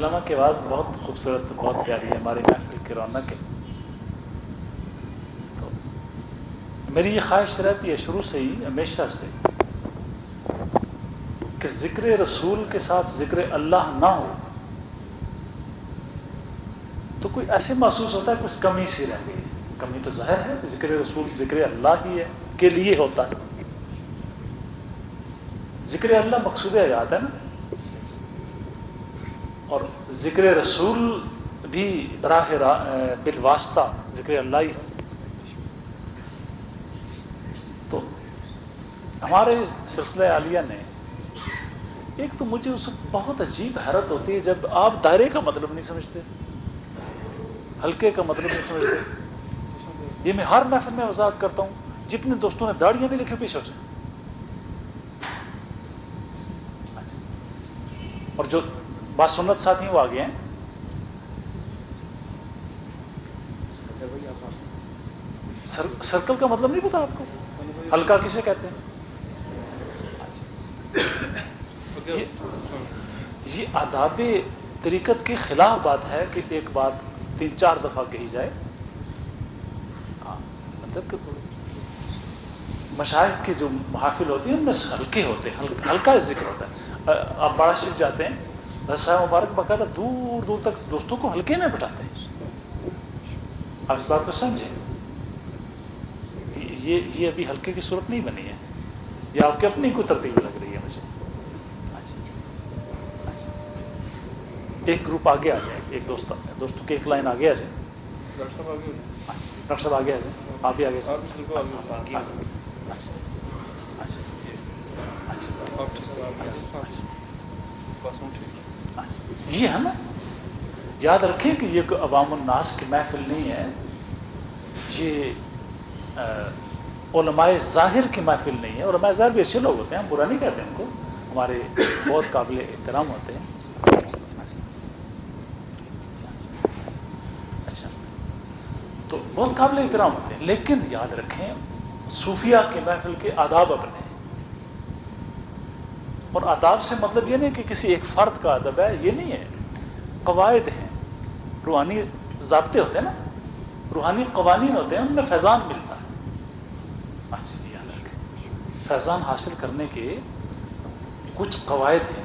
علامہ کی آواز بہت خوبصورت، بہت پیاری ہے، ہماری محفل کی رونق ہے. تو میری یہ خواہش رہتی ہے شروع سے ہی، ہمیشہ سے، کہ ذکر رسول کے ساتھ ذکر اللہ نہ ہو تو کوئی ایسے محسوس ہوتا ہے کچھ کمی سی رہ گئی. کمی تو ظاہر ہے، ذکر رسول ذکر اللہ ہی ہے کے لیے ہوتا ہے. ذکر اللہ مقصود حیات ہے نا، اور ذکر رسول بھی براہ بالواسطہ ذکر اللہ ہی ہے. تو ہمارے سلسلہ عالیہ نے ایک تو مجھے اس وقت بہت عجیب حیرت ہوتی ہے جب آپ دائرے کا مطلب نہیں سمجھتے، حلقے کا مطلب نہیں سمجھتے. یہ میں ہر محفل میں وضاحت کرتا ہوں، جتنے دوستوں نے داڑیاں نہیں لکھی پیچھے ہو جائیں. اور جو بات سنت ساتھی ہیں وہ آگے ہیں. سرکل کا مطلب نہیں پتا آپ کو؟ حلقہ کسے کہتے ہیں؟ یہ آداب طریقت کے خلاف بات ہے کہ ایک بات 3-4 دفعہ کہی جائے. مطلب کہ مشائخ کی جو محافل ہوتی ہیں ان میں حلقے ہوتے ہیں، حلقہ ذکر ہوتا ہے. آپ بڑا شریف جاتے ہیں، صاحب مبارک باقاعدہ دور دور تک دوستوں کو حلقے میں بٹھاتے ہیں. آپ اس بات کو سمجھیں، یہ ابھی حلقے کی صورت نہیں بنی ہے، یہ آپ کی اپنی کوئی ترتیب لگ رہی ہے مجھے. ایک گروپ آگے آ جائے، ایک دوستوں کی ایک لائن آگے آ جائے. ڈاکٹر صاحب آگے آ جائیں، آپ بھی آگے یہ ہے نا. یاد رکھیں کہ یہ کوئی عوام الناس کی محفل نہیں ہے، یہ علماء ظاہر کی محفل نہیں ہے. علماء ظاہر بھی اچھے لوگ ہوتے ہیں، ہم برا نہیں کہتے ان کو، ہمارے بہت قابل احترام ہوتے ہیں. اچھا، تو بہت قابل احترام ہوتے ہیں، لیکن یاد رکھیں صوفیہ کی محفل کے آداب اپنے ہیں. اور آداب سے مطلب یہ نہیں کہ کسی ایک فرد کا ادب ہے، یہ نہیں ہے. قواعد ہیں، روحانی ضابطے ہوتے ہیں نا، روحانی قوانین ہوتے ہیں، ان میں فیضان ملتا ہے. اچھا، یاد رکھیں فیضان حاصل کرنے کے کچھ قواعد ہیں.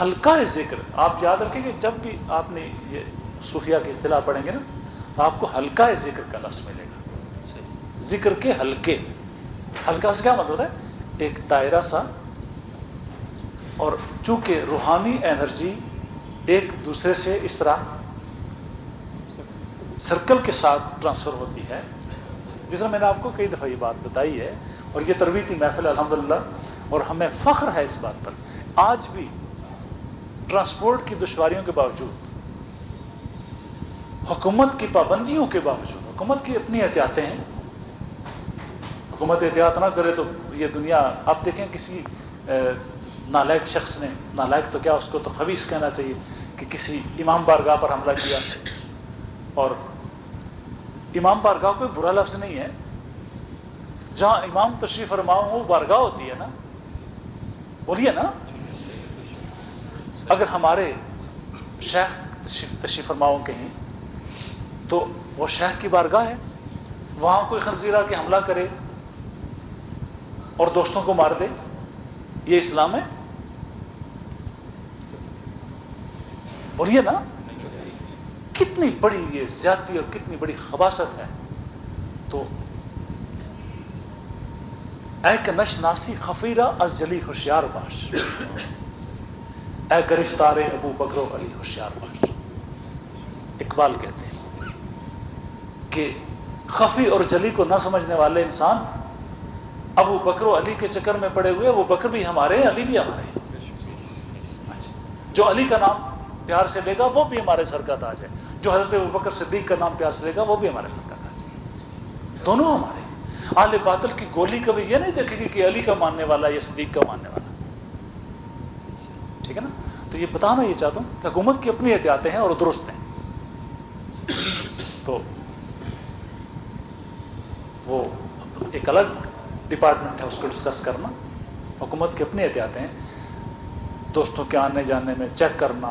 حلقہ ذکر آپ یاد رکھیں کہ جب بھی آپ نے یہ صوفیہ کی اصطلاح پڑھیں گے نا تو آپ کو حلقہ ذکر کا لفظ ملے گا. ذکر کے حلقے، حلقہ سے کیا مطلب ہے؟ ایک دائرہ سا، اور چونکہ روحانی انرجی ایک دوسرے سے اس طرح سرکل کے ساتھ ٹرانسفر ہوتی ہے. جس طرح میں نے آپ کو کئی دفعہ یہ بات بتائی ہے، اور یہ تربیتی محفل الحمدللہ، اور ہمیں فخر ہے اس بات پر، آج بھی ٹرانسپورٹ کی دشواریوں کے باوجود، حکومت کی پابندیوں کے باوجود، حکومت کی اپنی احتیاطیں ہیں. حکومت احتیاط نہ کرے تو یہ دنیا، آپ دیکھیں کسی نالائق شخص نے، نالائق تو کیا، اس کو تو خبیث کہنا چاہیے، کہ کسی امام بارگاہ پر حملہ کیا. اور امام بارگاہ کوئی برا لفظ نہیں ہے، جہاں امام تشریف فرما ہو وہ بارگاہ ہوتی ہے نا، بولیے نا. اگر ہمارے شیخ تشریف فرما ہو کہیں تو وہ شیخ کی بارگاہ ہے، وہاں کوئی خنزیر آ کے حملہ کرے اور دوستوں کو مار دے، یہ اسلام ہے؟ بولیے نا. کتنی بڑی یہ زیادتی اور کتنی بڑی خباثت ہے. تو اے کہ نشناسی خفیرہ از جلی ہوشیار باش، اے گرفتار ابو بکر و علی ہوشیار باش. اقبال کہتے ہیں کہ خفی اور جلی کو نہ سمجھنے والے انسان ابو بکر و علی کے چکر میں پڑے ہوئے. وہ بکر بھی ہمارے ہیں، علی بھی ہمارے ہیں. جو علی کا نام پیار سے لے گا وہ بھی ہمارے سر کا تاج ہے، جو حضرت ابو بکر صدیق کا نام پیار سے لے گا وہ بھی ہمارے سر کا تاج ہے. دونوں ہمارے. اہل باطل کی گولی کبھی یہ نہیں دیکھے گی کہ علی کا ماننے والا یا صدیق کا ماننے والا. ٹھیک ہے نا. تو یہ بتانا یہ چاہتا ہوں کہ حکومت کی اپنی احتیاطیں ہیں اور درست ہیں. تو وہ ایک الگ ڈپارٹمنٹ ہے، اس کو ڈسکس کرنا. حکومت کی اپنی احتیاطیں ہیں، دوستوں کے آنے جانے میں چیک کرنا،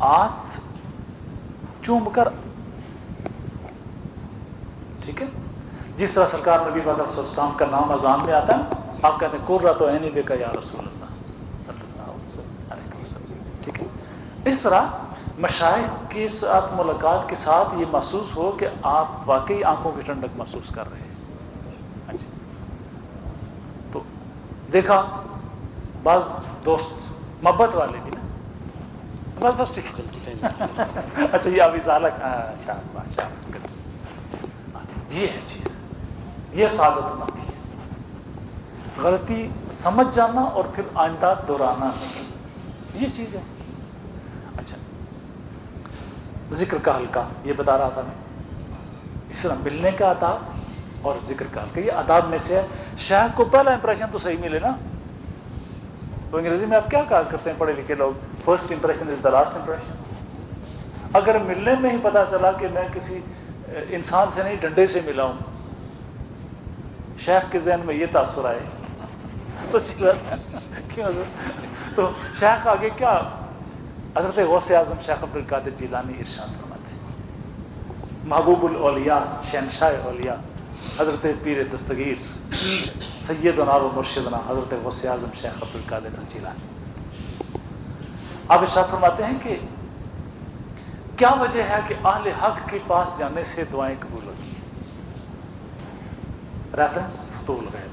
ہاتھ چوم کر، ٹھیک ہے، جس طرح سرکار نبی پاک صلی اللہ علیہ وسلم کا نام اذان میں آتا ہے، آپ کہتے ہیں قرۃ عینی بک یا رسول اللہ صلی اللہ علیہ وسلم، ٹھیک ہے. اس طرح مشائخ کے ساتھ ملاقات کے ساتھ یہ محسوس ہو کہ آپ واقعی آنکھوں کی ٹھنڈک محسوس کر رہے ہیں. اچھا، تو دیکھا بعض دوست محبت والے بھی نا، بس ٹھیک ہے. اچھا یہ ابھی ذالک یہ ہے چیز، یہ سعادت مندی ہے. غلطی سمجھ جانا اور پھر آئندہ دہرانا نہیں، یہ چیز ہے. اچھا، ذکر کا حلقہ یہ بتا رہا تھا میں، اس طرح ملنے کا آداب اور ذکر کا حلقہ یہ آداب میں سے ہے. شیخ کو پہلا امپریشن تو صحیح ملے نا. تو انگریزی میں آپ کیا کہا کرتے ہیں پڑھے لکھے لوگ، first impression is the last impression. اگر ملنے میں ہی پتا چلا کہ میں کسی انسان سے نہیں ڈنڈے سے ملا ہوں، شیخ کے ذہن میں یہ تاثر آئے، سچی بات کیوں حضرت؟ تو شیخ آگے کیا، حضرت غوث اعظم شیخ عبد القادر جیلانی ارشاد فرماتے ہیں، محبوب الاولیاء شہنشاہ اولیاء حضرت پیر دستگیر سیدنا و مرشدنا حضرت غوث اعظم شیخ عبد القادر جیلانی. آپ ارشاد فرماتے ہیں کہ کیا وجہ ہے کہ اہل حق کے پاس جانے سے دعائیں قبول ہوتی ہیں. ریفرنس فتوح الغیب،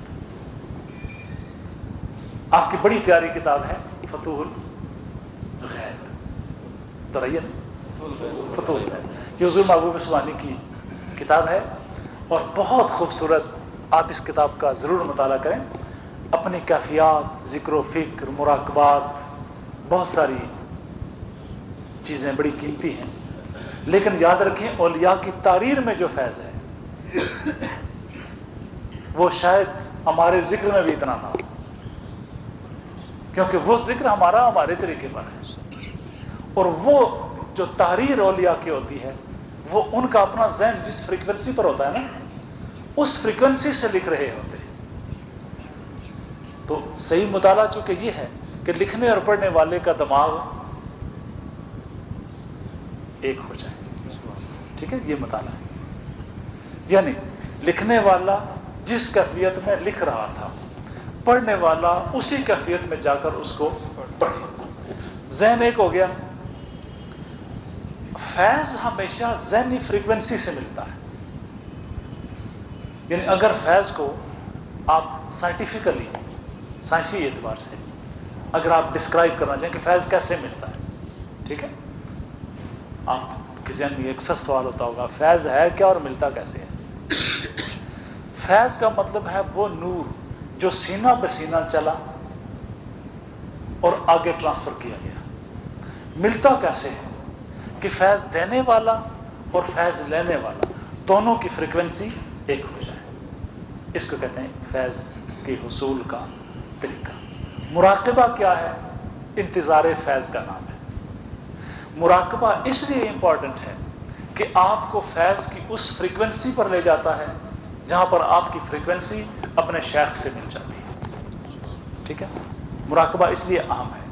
آپ کی بڑی پیاری کتاب ہے فتوح الغیب، درین فتوح الغیب، یہ حضور محبوب سبحانی کی کتاب ہے اور بہت خوبصورت. آپ اس کتاب کا ضرور مطالعہ کریں. اپنی کیفیات، ذکر و فکر، مراقبات، بہت ساری چیزیں بڑی قیمتی ہیں، لیکن یاد رکھیں اولیاء کی تحریر میں جو فیض ہے وہ شاید ہمارے ذکر میں بھی اتنا نہ ہو، کیونکہ وہ ذکر ہمارے طریقے پر ہے، اور وہ جو تحریر اولیاء کی ہوتی ہے وہ ان کا اپنا ذہن جس فریکوینسی پر ہوتا ہے نا، اس فریکوینسی سے لکھ رہے ہوتے ہیں. تو صحیح مطالعہ چونکہ یہ ہے کہ لکھنے اور پڑھنے والے کا دماغ ایک ہو جائے، ٹھیک ہے، یہ مطالعہ ہے. یعنی لکھنے والا جس کیفیت میں لکھ رہا تھا، پڑھنے والا اسی کیفیت میں جا کر اس کو پڑھے، ذہن ایک ہو گیا. فیض ہمیشہ ذہنی فریکوینسی سے ملتا ہے. یعنی اگر فیض کو آپ سائنٹیفکلی، سائنسی اعتبار سے اگر آپ ڈسکرائب کرنا چاہیں کہ فیض کیسے ملتا ہے، ٹھیک ہے، آپ کے ذہن میں اکثر سوال ہوتا ہوگا فیض ہے کیا اور ملتا کیسے ہے. فیض کا مطلب ہے وہ نور جو سینہ بسینہ چلا اور آگے ٹرانسفر کیا گیا. ملتا کیسے ہے کہ فیض دینے والا اور فیض لینے والا دونوں کی فریکوینسی ایک ہو جائے. اس کو کہتے ہیں فیض کے حصول کا طریقہ. مراقبہ کیا ہے؟ انتظار فیض کا نام ہے. مراقبہ اس لیے امپورٹنٹ ہے کہ آپ کو فیض کی اس فریکوینسی پر لے جاتا ہے جہاں پر آپ کی فریکوینسی اپنے شیخ سے مل جاتی ہے. ٹھیک ہے، مراقبہ اس لیے اہم ہے،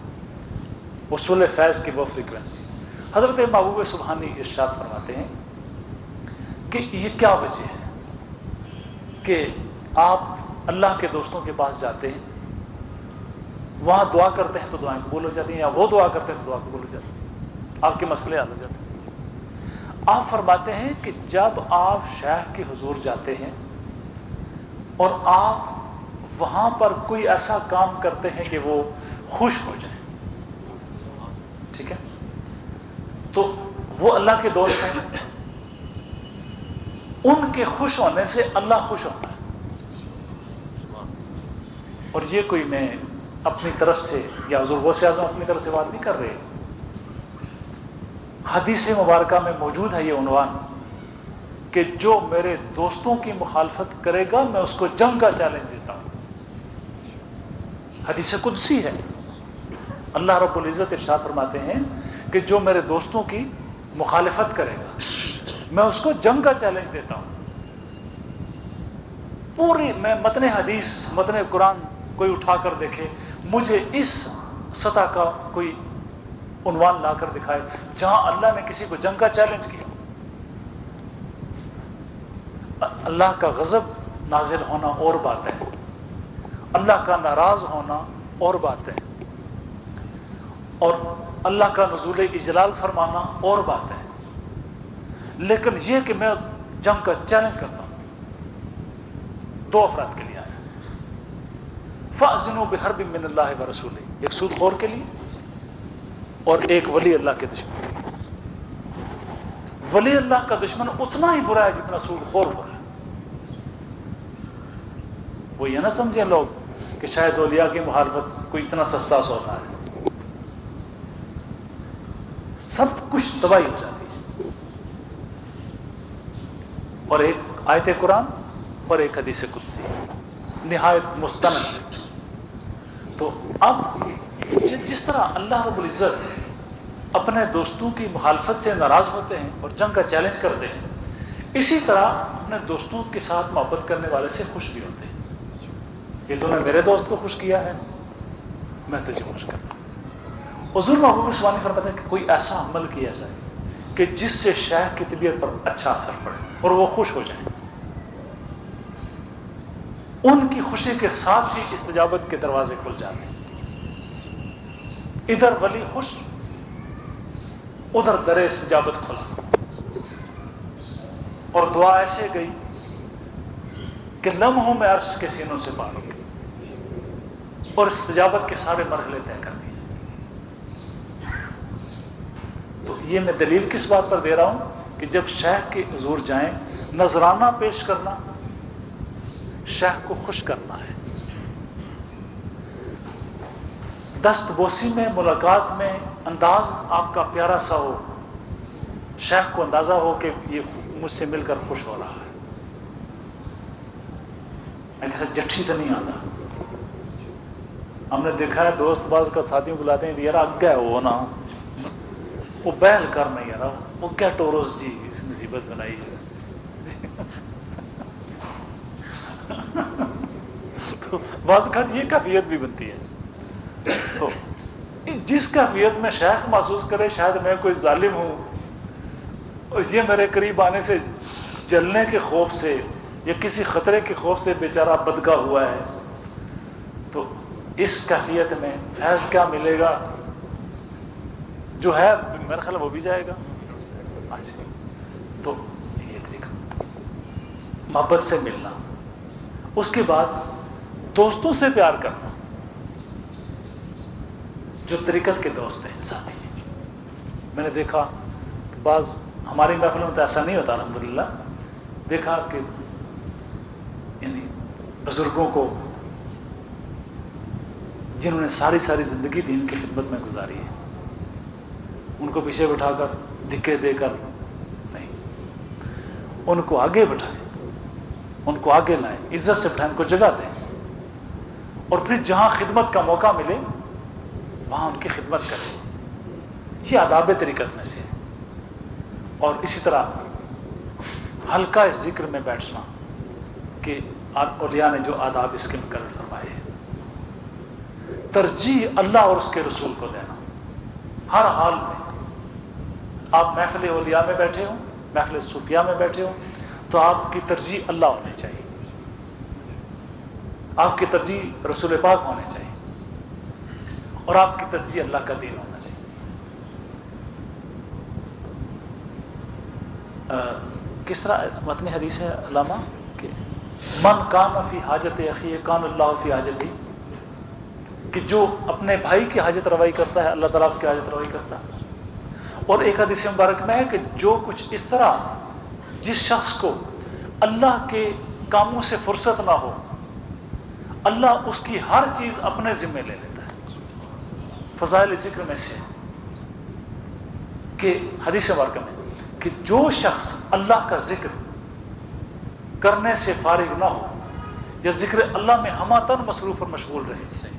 وصول فیض کی وہ فریکوینسی. حضرت محبوب سبحانی ارشاد فرماتے ہیں کہ یہ کیا وجہ ہے کہ آپ اللہ کے دوستوں کے پاس جاتے ہیں، وہاں دعا کرتے ہیں تو دعائیں قبول ہو جاتی ہیں، یا وہ دعا کرتے ہیں تو دعا قبول ہو جاتی ہے، آپ کے مسئلے حل ہو جاتے ہیں. آپ فرماتے ہیں کہ جب آپ شیخ کے حضور جاتے ہیں اور آپ وہاں پر کوئی ایسا کام کرتے ہیں کہ وہ خوش ہو جائیں، ٹھیک ہے، تو وہ اللہ کے دوست ہیں، ان کے خوش ہونے سے اللہ خوش ہوتا ہے. اور یہ کوئی میں اپنی طرف سے یا حضور غوث اعظم اپنی طرف سے بات نہیں کر رہے، حدیث مبارکہ میں موجود ہے یہ عنوان کہ جو میرے دوستوں کی مخالفت کرے گا میں اس کو جنگ کا چیلنج دیتا ہوں. حدیث قدسی ہے، اللہ رب العزت ارشاد فرماتے ہیں کہ جو میرے دوستوں کی مخالفت کرے گا میں اس کو جنگ کا چیلنج دیتا ہوں. پوری میں متن حدیث متن قرآن کوئی اٹھا کر دیکھے، مجھے اس سطح کا کوئی عنوان لا کر دکھائے جہاں اللہ نے کسی کو جنگ کا چیلنج کیا. اللہ کا غضب نازل ہونا اور بات ہے، اللہ کا ناراض ہونا اور بات ہے، اور اللہ کا نزول اجلال فرمانا اور بات ہے. لیکن یہ کہ میں جنگ کا چیلنج کرتا ہوں، دو افراد کے لیے آیا. فَأْذِنُوا بِحَرْبٍ مِّنَ اللَّهِ وَرَسُولِهِ، ایک سود خور کے لیے اور ایک ولی اللہ کے دشمن. ولی اللہ کا دشمن اتنا ہی برا ہے جتنا سود خور برا ہے. وہ یہ نہ سمجھیں لوگ کہ شاید اولیاء کی مخالفت کوئی اتنا سستا سودا ہے. سب کچھ تباہی ہو جاتی ہے. اور ایک آیت قرآن اور ایک حدیث قدسی نہایت مستند. تو اب جس طرح اللہ رب العزت اپنے دوستوں کی مخالفت سے ناراض ہوتے ہیں اور جنگ کا چیلنج کرتے ہیں، اسی طرح اپنے دوستوں کے ساتھ محبت کرنے والے سے خوش بھی ہوتے ہیں. یہ تو نے میرے دوست کو خوش کیا ہے، میں تجھے خوش کرتا ہوں. حضور محبوب اسوانی فرماتے ہیں کہ کوئی ایسا عمل کیا جائے کہ جس سے شیخ کی طبیعت پر اچھا اثر پڑے اور وہ خوش ہو جائیں. ان کی خوشی کے ساتھ ہی استجابت کے دروازے کھل جاتے ہیں. ادھر ولی خوش، ادھر در استجابت کھلا، اور دعا ایسے گئی کہ لمحوں میں عرش کے سینوں سے پار ہو گئی اور استجابت کے سارے مرحلے طے کر دیے. تو یہ میں دلیل کس بات پر دے رہا ہوں کہ جب شیخ کے حضور جائیں، نذرانہ پیش کرنا شیخ کو خوش کرنا ہے. دست بوسی میں، ملاقات میں انداز آپ کا پیارا سا ہو، شیخ کو اندازہ ہو کہ یہ مجھ سے مل کر خوش ہو رہا ہے. میں کہتا جٹھی تو نہیں آتا. ہم نے دیکھا ہے دوست باز کا ساتھیوں بلاتے ہیں، یار آگے وہ نا وہ بیل کر نہیں یار وہ کیا ٹوروس جی اس مصیبت بنائی ہے. بعض اوقات یہ کیفیت بھی بنتی ہے. تو جس کیفیت میں شیخ محسوس کرے شاید میں کوئی ظالم ہوں اور یہ میرے قریب آنے سے جلنے کے خوف سے یا کسی خطرے کے خوف سے بیچارہ بدگا ہوا ہے، تو اس کیفیت میں فیض کیا ملے گا؟ جو ہے میرا خیال وہ بھی جائے گا. اچھا، تو یہ طریقہ محبت سے ملنا، اس کے بعد دوستوں سے پیار کرنا، جو طریقت کے دوست ہیں ساتھی ہیں. میں نے دیکھا کہ بعض ہماری محفلوں میں تو ایسا نہیں ہوتا الحمدللہ، دیکھا کہ یعنی بزرگوں کو جنہوں نے ساری زندگی دین کی خدمت میں گزاری ہے، ان کو پیچھے بٹھا کر دھکے دے کر نہیں، ان کو آگے بٹھائیں، ان کو آگے لائیں، عزت سے بٹھائیں، ان کو جگہ دیں، اور پھر جہاں خدمت کا موقع ملے وہاں ان کی خدمت کریں. یہ آداب طریقت میں سے ہے. اور اسی طرح ہلکا اس ذکر میں بیٹھنا کہ اولیاء نے جو آداب اس کے مقرر فرمائے ہیں. ترجیح اللہ اور اس کے رسول کو دینا ہر حال میں. آپ محفل اولیاء میں بیٹھے ہوں، محفل صوفیاء میں بیٹھے ہوں، تو آپ کی ترجیح اللہ ہونی چاہیے، آپ کی ترجیح رسول پاک ہونے چاہیے، اور آپ کی ترجیح اللہ کا دین ہونا چاہیے. کس طرح متن حدیث ہے علامہ کہ من کان فی حاجت اخی کان اللہ فی حاجتی، کہ جو اپنے بھائی کی حاجت روائی کرتا ہے اللہ تعالیٰ اس کی حاجت روائی کرتا ہے. اور ایک حدیث مبارک میں ہے کہ جو کچھ اس طرح جس شخص کو اللہ کے کاموں سے فرصت نہ ہو، اللہ اس کی ہر چیز اپنے ذمے لے لیتا ہے. فضائل ذکر میں سے کہ حدیث مبارکہ میں کہ جو شخص اللہ کا ذکر کرنے سے فارغ نہ ہو یا ذکر اللہ میں ہمہ مصروف اور مشغول رہے،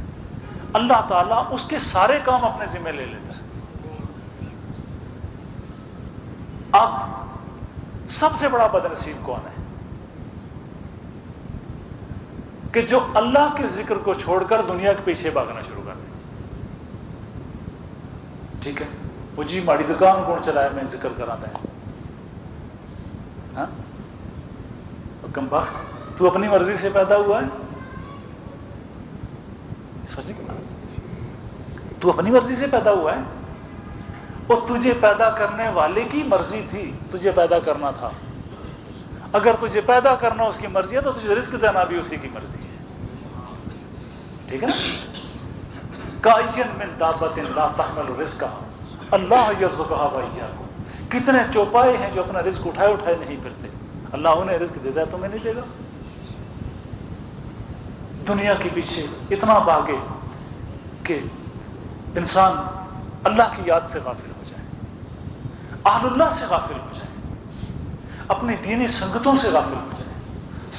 اللہ تعالیٰ اس کے سارے کام اپنے ذمہ لے لیتا ہے. اب سب سے بڑا بدنصیب کون ہے کہ جو اللہ کے ذکر کو چھوڑ کر دنیا کے پیچھے بھاگنا شروع کر دے. ٹھیک ہے، وہ جی ماڑی دکان کون چلایا میں ذکر کراتا ہے، ہاں کم بخت، تو اپنی مرضی سے پیدا ہوا ہے، سوچنے کی بات، تو اپنی مرضی سے پیدا ہوا ہے، اور تجھے پیدا کرنے والے کی مرضی تھی، تجھے پیدا کرنا تھا، اگر تجھے پیدا کرنا اس کی مرضی ہے تو تجھے رزق دینا بھی اسی کی مرضی ہے، ٹھیک ہے نا؟ کائن من دابۃ لا تحمل رزقها اللہ یرزقها وإیاکم، کتنے چوپائے ہیں جو اپنا رزق اٹھائے اٹھائے نہیں پھرتے، اللہ انہیں رزق دے دے تمہیں نہیں دے گا۔ دنیا کے پیچھے اتنا بھاگے کہ انسان اللہ کی یاد سے غافل ہو جائے، اہل اللہ سے غافل ہو جائے، اپنی دینی سنگتوں سے غافل ہو جائے۔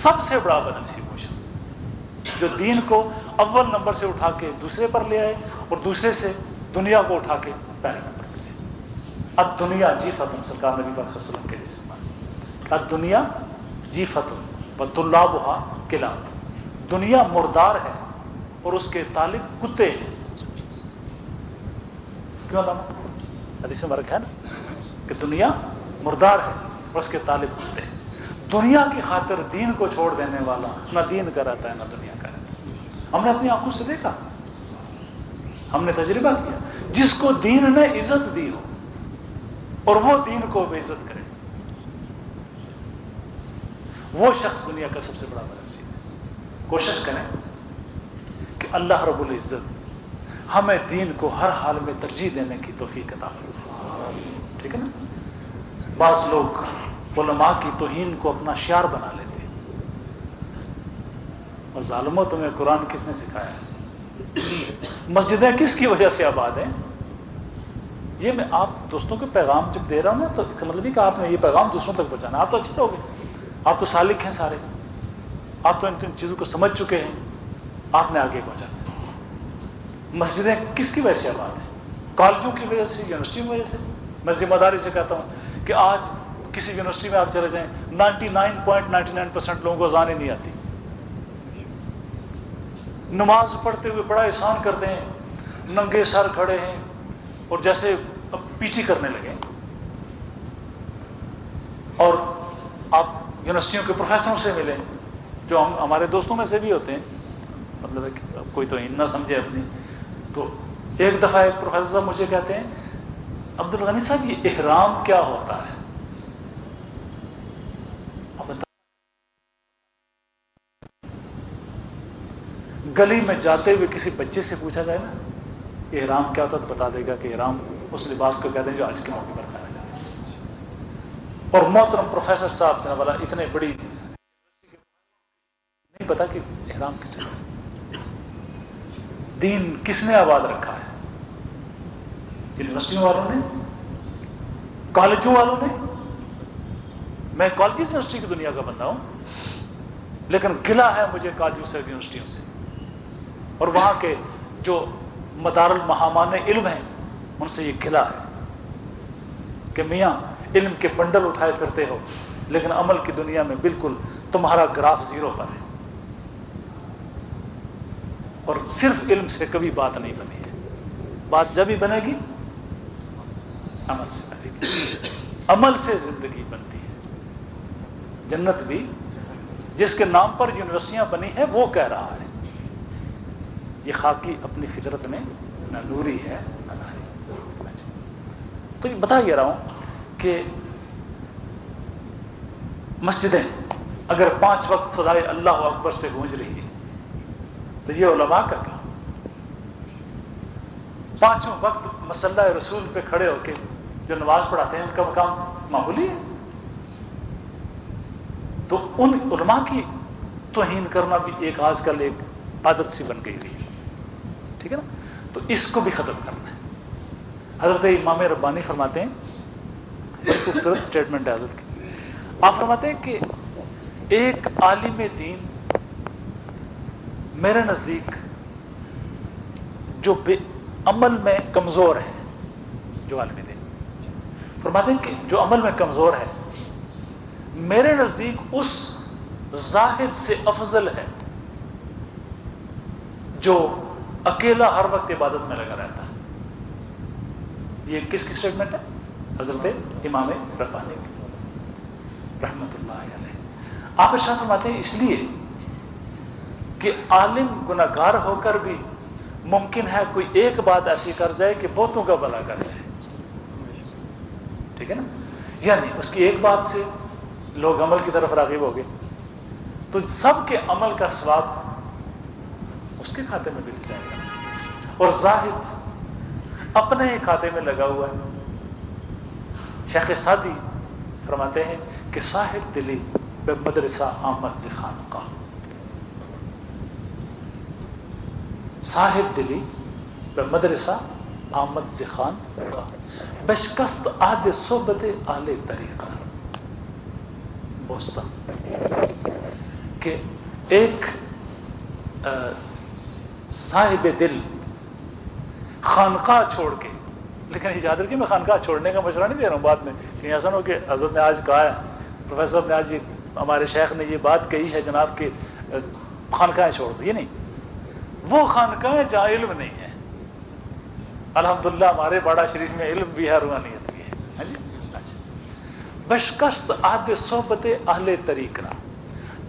سب سے بڑا بدنصیب وہ شخص ہے جو دین کو اول نمبر سے اٹھا کے دوسرے پر لے آئے اور دوسرے سے دنیا کو اٹھا کے پہلے نمبر پہ لے آئے۔ اب دنیا جیفتن، سرکار نبی پاک صلی اللہ علیہ وسلم کے جسم، اب دنیا جیفتن وطلابها کلاب، دنیا مردار ہے اور اس کے طالب کتے ہیں۔ کیوں علامہ حدیث میں مرک ہے نا کہ دنیا مردار ہے اور اس کے طالب کتے ہیں۔ دنیا کی خاطر دین کو چھوڑ دینے والا نہ دین کا رہتا ہے نہ دنیا کا رہتا ہے۔ ہم نے اپنی آنکھوں سے دیکھا، ہم نے تجربہ کیا، جس کو دین نے عزت دی ہو اور وہ دین کو بے عزت کرے، وہ شخص دنیا کا سب سے بڑا بدنصیب ہے۔ کوشش کریں کہ اللہ رب العزت ہمیں دین کو ہر حال میں ترجیح دینے کی توفیق عطا فرمائے، ٹھیک ہے نا؟ بعض لوگ علماء کی توہین کو اپنا شعار بنا لیتے ہیں، اور ظالموں تمہیں قرآن کس نے سکھایا ہے؟ مسجدیں کس کی وجہ سے آباد ہیں؟ یہ میں آپ دوستوں کو پیغام جب دے رہا ہوں نا تو اس کا مطلب نہیں کہ آپ نے یہ پیغام دوسروں تک پہنچانا، آپ تو اچھے ہو گئے، آپ تو سالک ہیں سارے، آپ تو ان چیزوں کو سمجھ چکے ہیں، آپ نے آگے پہنچانا۔ مسجدیں کس کی وجہ سے آباد ہیں؟ کالجوں کی وجہ سے، یونیورسٹی کی وجہ سے۔ میں ذمہ داری سے کہتا ہوں کہ آج کسی یونیورسٹی میں آپ چلے جائیں 99.99% لوگوں کو اذان ہی نہیں آتی، نماز پڑھتے ہوئے بڑا احسان کرتے ہیں، ننگے سر کھڑے ہیں اور جیسے اب پیچی کرنے لگے۔ اور آپ یونیورسٹیوں کے پروفیسروں سے ملیں جو ہمارے دوستوں میں سے بھی ہوتے ہیں، مطلب ہے کہ کوئی تو نہ سمجھے اپنی، تو ایک دفعہ ایک پروفیسر صاحب مجھے کہتے ہیں عبد الغنی صاحب یہ احرام کیا ہوتا ہے؟ گلی میں جاتے ہوئے کسی بچے سے پوچھا جائے نا احرام کیا ہوتا تو بتا دے گا کہ احرام اس لباس کو کہتے ہیں جو آج کے موقع پر پہنا جاتا ہے۔ اور محترم پروفیسر صاحب جناب والا اتنے بڑی نہیں پتا کہ احرام کس نے، دین کس نے آباد رکھا ہے؟ یونیورسٹیوں والوں نے، کالجوں والوں نے۔ میں کالجز یونیورسٹی کی دنیا کا بندہ ہوں، لیکن گلہ ہے مجھے کالجوں سے، یونیورسٹیوں سے، اور وہاں کے جو مدار المحامان علم ہیں ان سے یہ گلہ ہے کہ میاں علم کے بنڈل اٹھائے پھرتے ہو لیکن عمل کی دنیا میں بالکل تمہارا گراف زیرو پر ہے، اور صرف علم سے کبھی بات نہیں بنی ہے۔ بات جب ہی بنے گی عمل سے بنے گی، عمل سے زندگی بنتی ہے۔ جنت بھی جس کے نام پر یونیورسٹیاں بنی ہیں وہ کہہ رہا ہے یہ خاکی اپنی فطرت میں نہ نوری ہے نہ ناری۔ تو یہ بتا یہ رہا ہوں کہ مسجدیں اگر 5 وقت صدائے اللہ اکبر سے گونج رہی ہے تو یہ علماء کا کام، 5 وقت مصلی رسول پہ کھڑے ہو کے جو نماز پڑھاتے ہیں ان کا مقام معمولی ہے؟ تو ان علماء کی توہین کرنا بھی ایک آج کل ایک عادت سی بن گئی ہے، ٹھیک ہے نا؟ تو اس کو بھی ختم کرنا ہے۔ حضرت امام ربانی فرماتے ہیں، بڑی خوبصورت سٹیٹمنٹ ہے حضرت کی، آپ فرماتے ہیں کہ ایک عالم دین میرے نزدیک جو عمل میں کمزور ہے، جو عالم دین فرماتے ہیں کہ جو عمل میں کمزور ہے میرے نزدیک اس زاہد سے افضل ہے جو اکیلا ہر وقت عبادت میں لگا رہتا ہے۔ یہ کس کی اسٹیٹمنٹ ہے؟ حضرت امام ربانی کی رحمۃ اللہ علیہ. آپ ارشاد فرماتے ہیں اس لیے کہ عالم گناہ گار ہو کر بھی ممکن ہے کوئی ایک بات ایسی کر جائے کہ بہتوں کا بھلا کر جائے. ٹھیک ہے نا؟ یعنی اس کی ایک بات سے لوگ عمل کی طرف راغب ہو گئے تو سب کے عمل کا ثواب اس کے کھاتے میں مل جائے گا. اور زاہد اپنے ہی کھاتے میں لگا ہوا ہے. شیخ سعدی فرماتے ہیں کہ صاحب دلی بے مدرسہ آمد ز خانقاہ، صاحب دلی بے مدرسہ آمد ز خانقاہ، بشکست عہد صحبت اہل طریقہ. بوستا کہ ایک صاحب دل خانقاہ چھوڑ کے، لیکن یاد رکھیے میں خانقاہ چھوڑنے کا مشورہ نہیں دے رہا ہوں بعد میں کہ ایسا نہ ہو کہ حضرت نے آج کہا ہے، پروفیسر صاحب نے آج ہمارے شیخ نے یہ بات کہی ہے جناب کہ خانقاہیں چھوڑ دی. یہ نہیں، وہ خانقاہیں جہاں علم نہیں ہے. الحمدللہ ہمارے باڑہ شریف میں علم بھی ہے، روحانیت بھی ہے. ہاں جی. اچھا، بشکست عہد صحبت اہل طریقہ،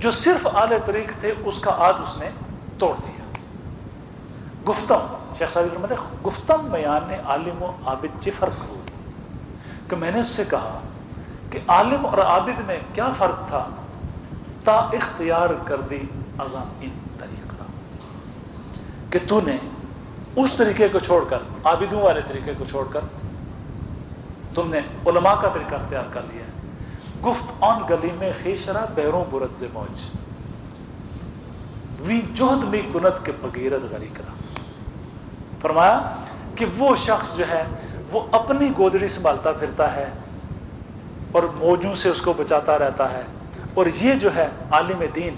جو صرف اہل طریق تھے اس کا عہد اس نے توڑ دیا. گفتم شیخ صاحب فرماتے ہیں گفتم میان عالم و عابد چی فرق ہو، کہ میں نے اس سے کہا کہ عالم اور عابد میں کیا فرق تھا، تا اختیار کر دی ازاں ان طریقہ، کہ تو نے اس طریقے کو چھوڑ کر، عابدوں والے طریقے کو چھوڑ کر تم نے علماء کا طریقہ اختیار کر لیا. گفت آن گلی میں خیشرا بیروں برد ز موج، وی جہد میں کنت کے بغیرت غری کرا. فرمایا کہ وہ شخص جو ہے وہ اپنی گودڑی سنبھالتا پھرتا ہے اور موجوں سے اس کو بچاتا رہتا ہے، اور یہ جو ہے عالم دین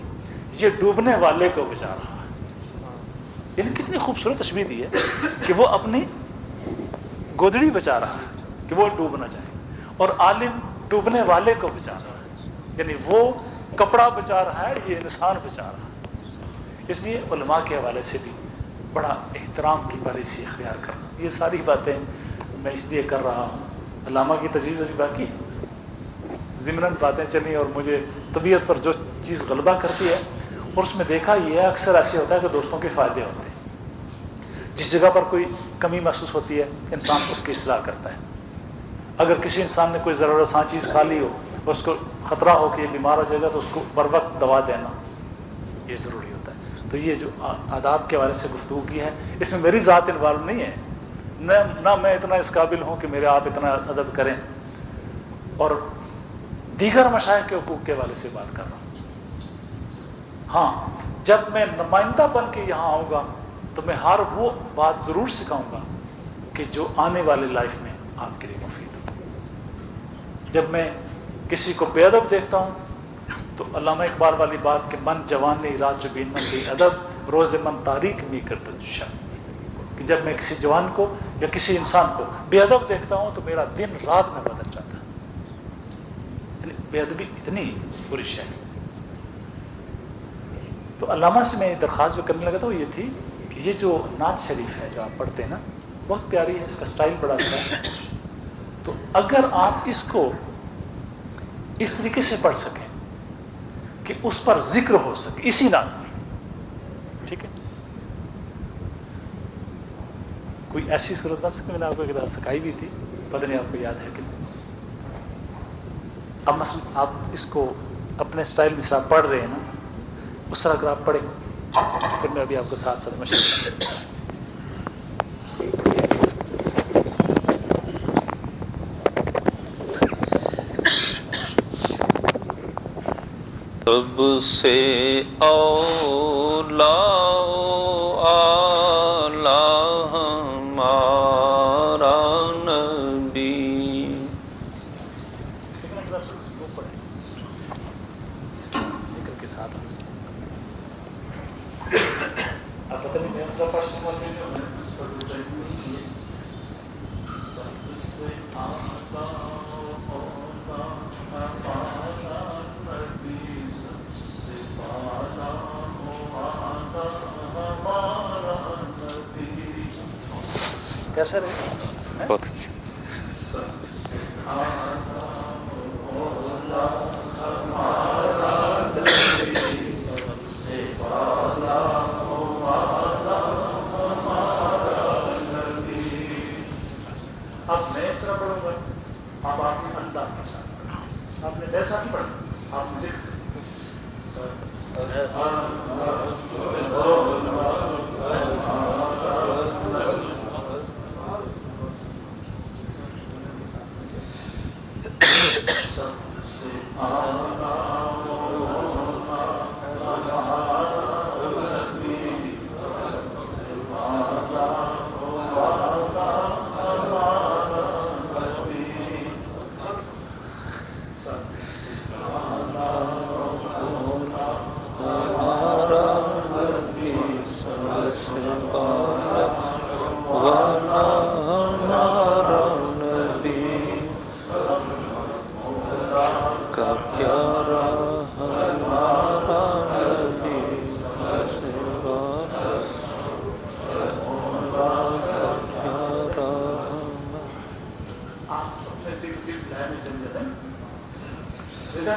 یہ ڈوبنے والے کو بچا رہا ہے. یعنی کتنی خوبصورت تشبیہ دی ہے کہ وہ اپنی گودڑی بچا رہا ہے کہ وہ ڈوب نہ جائے، اور عالم ڈوبنے والے کو بچا رہا ہے. یعنی وہ کپڑا بچا رہا ہے، یہ انسان بچا رہا ہے. اس لیے علماء کے حوالے سے بھی بڑا احترام کی پالیسی اختیار کرنا. یہ ساری باتیں میں اس لیے کر رہا ہوں، علامہ کی تجویز ابھی باقی ہے، ضمناً باتیں چلیں اور مجھے طبیعت پر جو چیز غلبہ کرتی ہے، اور اس میں دیکھا یہ اکثر ایسے ہوتا ہے کہ دوستوں کے فائدے ہوتے ہیں. جس جگہ پر کوئی کمی محسوس ہوتی ہے انسان اس کی اصلاح کرتا ہے. اگر کسی انسان نے کوئی ضرورت سان چیز کھا لی ہو اور اس کو خطرہ ہو کہ یہ بیمار ہو جائے گا تو اس کو بر وقت دوا دینا یہ ضروری ہوتا ہے. تو یہ جو آداب کے حوالے سے گفتگو کی ہے اس میں میری ذات انوالو نہیں ہے، نہ میں اتنا اس قابل ہوں کہ میرے آپ اتنا ادب کریں، اور دیگر مشائخ کے حقوق کے حوالے سے بات کر رہا ہوں. ہاں جب میں نمائندہ بن کے یہاں آؤں گا تو میں ہر وہ بات ضرور سکھاؤں گا کہ جو آنے والے لائف میں آپ کے لیے مفید ہو. جب میں کسی کو بے ادب دیکھتا ہوں تو علامہ اقبال والی بات کہ من جوانی رات جبین من بے ادب روز من تاریخ میں کرتا شب، کہ جب میں کسی جوان کو یا کسی انسان کو بے ادب دیکھتا ہوں تو میرا دن رات میں بدل جاتا ہے. بے ادبی اتنی بری شے ہے. تو علامہ سے میں درخواست جو کرنے لگا تھا وہ یہ تھی کہ یہ جو نعت شریف ہے جو آپ پڑھتے ہیں نا بہت پیاری ہے، اس کا سٹائل بڑا اچھا ہے. تو اگر آپ اس کو اس طریقے سے پڑھ سکیں کہ اس پر ذکر ہو سکے اسی نعت میں، ٹھیک ہے. کوئی ایسی صورت بن سکتی، میں نے آپ کو ایک بات سکھائی بھی تھی، پتہ نہیں آپ کو یاد ہے کہ نہیں. اب مثلا آپ اس کو اپنے سٹائل میں آپ پڑھ رہے ہیں نا، اس طرح اگر آپ پڑھیں پھر میں ابھی آپ کو ساتھ ساتھ مشورہ سب سے اولا اعلی ہمارا نبی. ذکر کے ساتھ آپ پتہ نہیں میں اس کا پرسن والے کیسا رہے؟ بہت اچھا. اب میں اس طرح پڑھوں گا، اب آپ نے اللہ کے ساتھ پڑھا، آپ نے ویسا نہیں پڑھا، آپ نے ذکر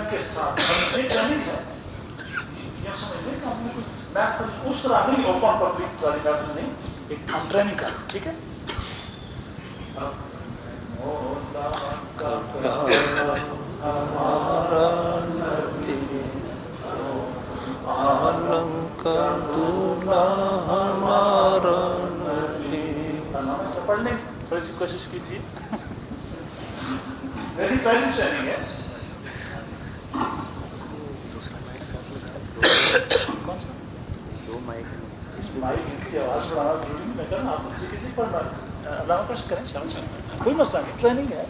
کے ساتھ ٹریننگ ہے یہ سمجھنے کہ ہم نے کچھ محفل اس طرح نہیں اوپن پبلک والی محفل نہیں، ایک ہم ٹریننگ کر ٹھیک ہے. پڑھنے تھوڑی سی کوشش کیجیے، میری پہلی ٹریننگ ہے. کون سا دو مائک کی آواز بڑھانا ضروری نہیں، میں کرنا آپ اس طریقے سے پڑھنا علامہ کش کریں کوئی مسئلہ نہیں، ٹریننگ ہے.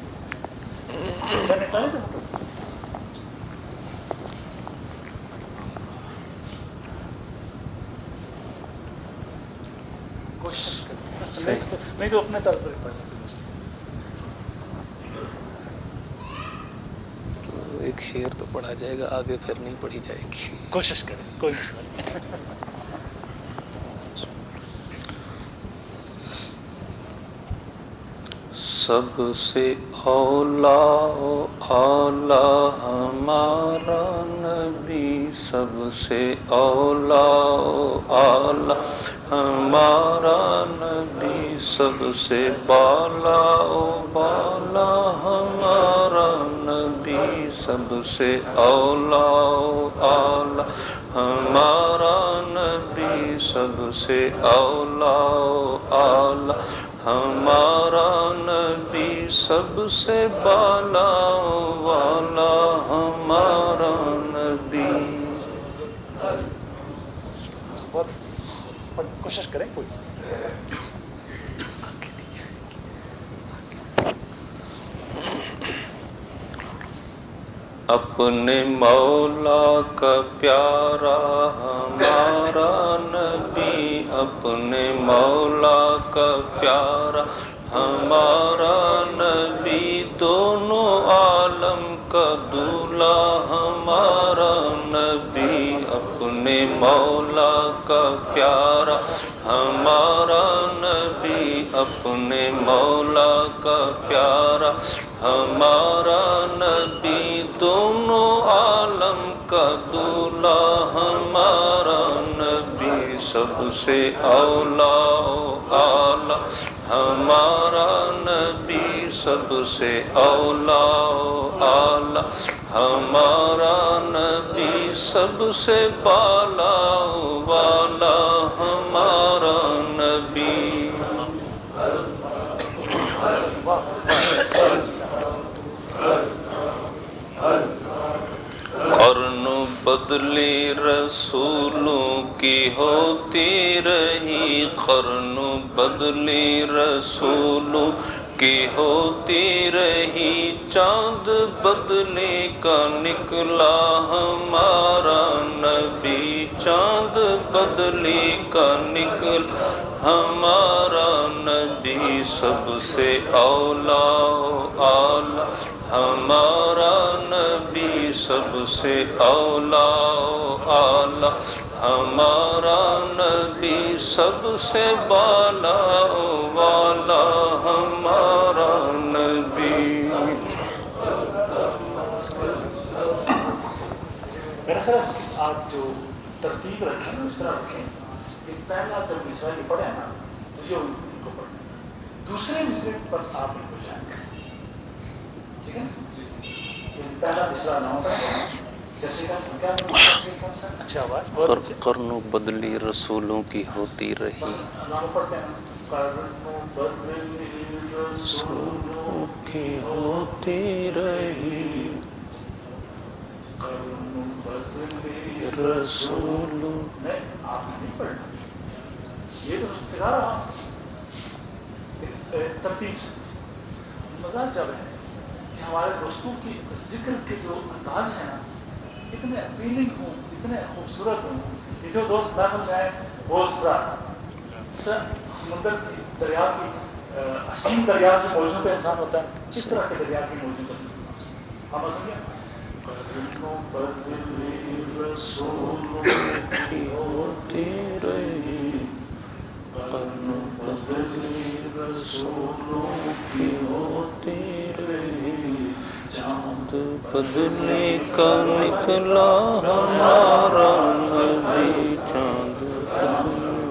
کوشش کریں نہیں تو اپنے طرز پر پڑھنا کوئی مسئلہ. ایک شعر تو پڑھا جائے گا، آگے پھر نہیں پڑھی جائے گی. کوشش کریں کوئی مسئلہ نہیں. سب سے اولا اعلی ہمارا نبی، سب سے اولا اعلی ہمارا نبی، سب سے بالا بالا ہمارا نبی، سب سے اولا اعلی ہمارا نبی، سب سے اولا اعلی ہمارا نبی، سب سے بالا والا ہمارا نبی. کوشش کریں کوئی. اپنے مولا کا پیارا ہمارا نبی، اپنے مولا کا پیارا ہمارا نبی، دونوں عالم کا دولہا ہمارا نبی، اپنے مولا کا پیارا ہمارا نبی، اپنے مولا کا پیارا ہمارا نبی، دونوں عالم کا دولہا ہمارا نبی، سب سے اولا اعلی ہمارا نبی، سب سے اولا اعلی ہمارا نبی، سب سے بالا والا ہمارا نبی. قرن بدلی رسولوں کی ہوتی رہی، قرن بدلی رسولوں کی ہوتی رہی، چاند بدلی کا نکلا ہمارا نبی، چاند بدلی کا نکلا ہمارا نبی، سب سے اولا اعلی ہمارا نبی، سب سے اولا اعلی ہمارا نبی، سب سے بالا والا ہمارا نبی. میرا خیال ہے کہ آپ جو ترتیب رکھیں نا اس طرح رکھیں کہ پہلا جب مصرع یہ پڑھے نا تو یہ ان کو پڑھنا، دوسرے مصرع پر آپ ان کو جائیں گے، ٹھیک ہے؟ پہلا مصرع نہ ہوتا ہے جیسے کہ کون سا اچھا آواز بہت اچھا قرن و بدلی رسولوں کی ہوتی رہی، نام پڑھتے ہیں قرن و بدلی رسولوں کی ہوتی رہی، قرن و بدلی رسولوں میں آپ نے نہیں پڑھنا، یہ تو سکھا رہا ہوں ترتیب سے۔ مزہ جب ہے کہ ہمارے دوستوں کی ذکر کے جو انداز ہیں نا اتنے اپیلنگ ہوں، اتنے خوبصورت ہوں کہ جو دوست داخل جائیں وہ اس طرح سمندر کی دریا کی عظیم دریا کی موجوں پہ انسان ہوتا ہے، اس طرح کے دریا کی موجوں پہ ہم سمجھیں قرنوں بدلی رسولوں کی ہوتی رہی، قرنوں بدلی رسولوں کی ہوتی رہی، چاند بدلے کا نکلا ہمارا نبی، چاند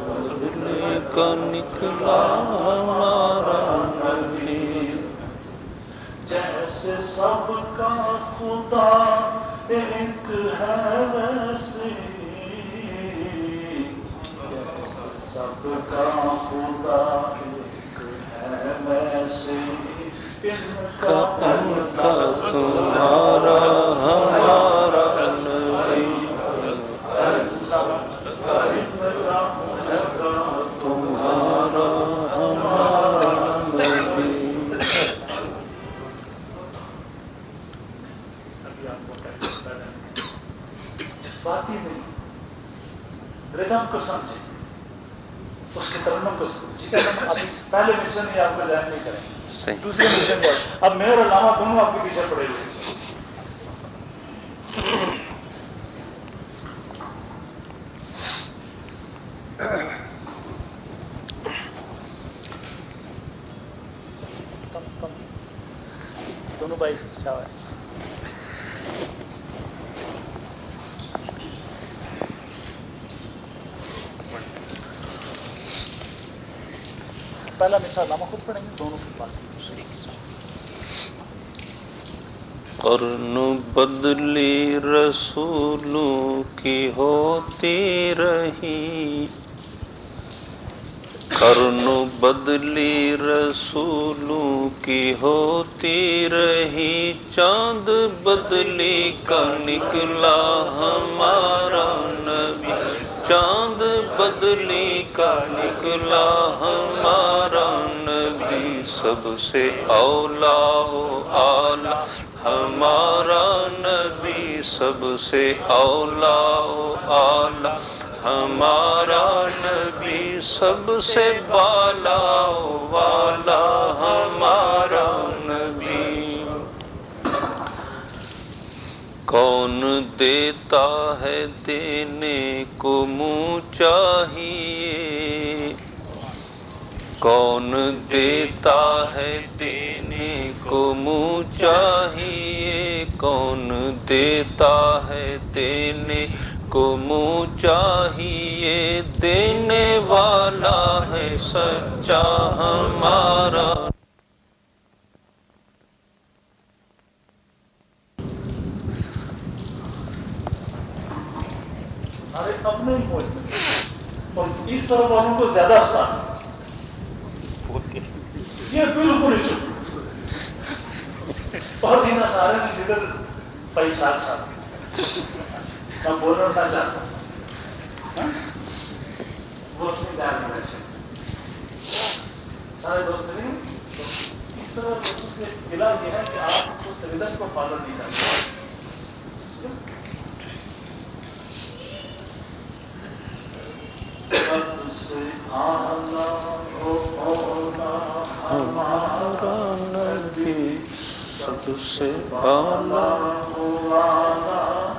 بدلے کا نکلا ہمارا نبی، جیسے سب کا خدا ایک ہے ویسے جیسے سب کا خدا ایک ہے ویسے ان کا تمہارا ہمارا نبی، تمہارا ہمارا نبی۔ جذباتی نہیں، ردم کو سمجھے، اس کے ترنم کو سمجھے، ٹھیک ہے؟ ہم ابھی پہلے مصرع میں آپ کو جائن نہیں کریں گے، دوسرے مصرع میں اب میں اور علامہ دونوں آپ کے پیچھے پڑے ہوئے ہیں۔ دونوں بھائی شاباش۔ پہلا مصرع علامہ خود پڑھیں گے، دونوں کی بات۔ قرن بدلی رسولوں کی ہوتی رہی، قرن بدلی رسولوں کی ہوتی رہی، چاند بدلی کا نکلا ہمارا نبی، چاند بدلی کا نکلا ہمارا نبی، سب سے اولا و اعلی ہمارا نبی، سب سے اولا و اعلی ہمارا نبی، سب سے بالا و والا ہمارا نبی۔ کون دیتا ہے دینے کو منہ چاہیے، کون دیتا ہے دینے کو منہ چاہیے، کون دیتا ہے دینے کو منہ چاہیے، دینے والا ہے سچا ہمارا۔ سارے اپنے ہی موج میں اور اس طرح والوں کو زیادہ سنا یہ بالکل چپ اور ان سارے میں جدھر پیسہ ساتھ میں بولنا نہ چاہتا ہوں وہ اپنی دار میں بیٹھے سارے دوست ملیں اس طرح لوگوں سے ملا یہ ہے کہ آپ اس ردم کو فالو نہیں کرتے۔ سب سے اعلیٰ ہمارا نبی، سب سے اعلیٰ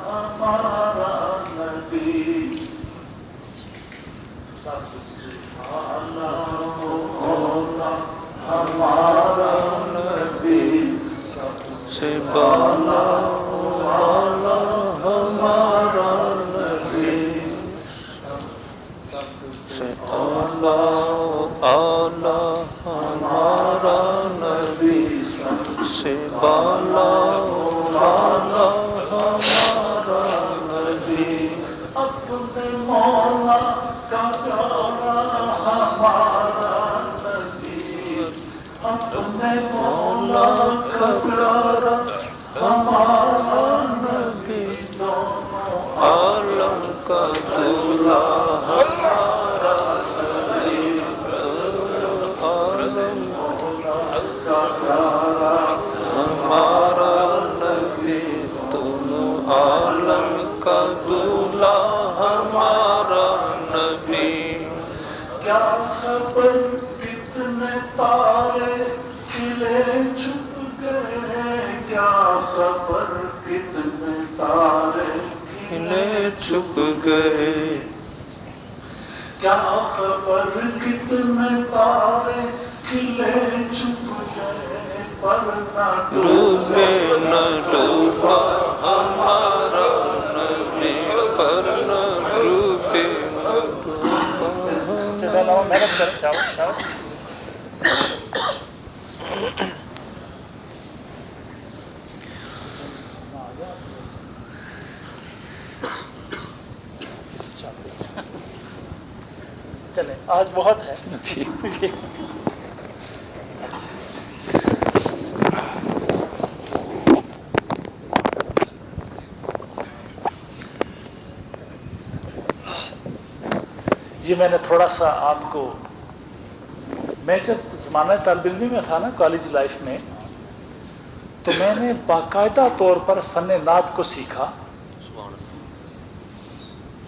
ہمارا نبی، سب سے اعلیٰ ہمارا نبی، سب سے بالا ہمارا سے اعلیٰ اعلیٰ ہمارا نبی، سب سے بالا بالا ہمارا نبی، اپنے مولا کا پیارا ہمارا نبی، اپنے مولا کا پیارا ہمارا نبی، دونوں عالم کا دولا ہمارا نبی، عالم کا پیارا ہمارا نبی، دونوں عالم کا دولا ہمارا نبی۔ کیا خبر کتنے تارے کھلے چھپ گئے، کیا خبر کتنے تارے کھلے چھپ گئے، کیا خبر کتنے تارے کھلے چھپ گئے، پر نہ ڈوبے نہ ڈوبا ہمارا نبی، پر نہ ڈوبے نہ ڈوبا۔ محنت کریں، شاو چلیں آج بہت ہے یہ میں نے تھوڑا سا آپ کو، میں جب زمانہ طالب علمی میں تھا نا کالج لائف میں، تو میں نے باقاعدہ طور پر فن نعت کو سیکھا،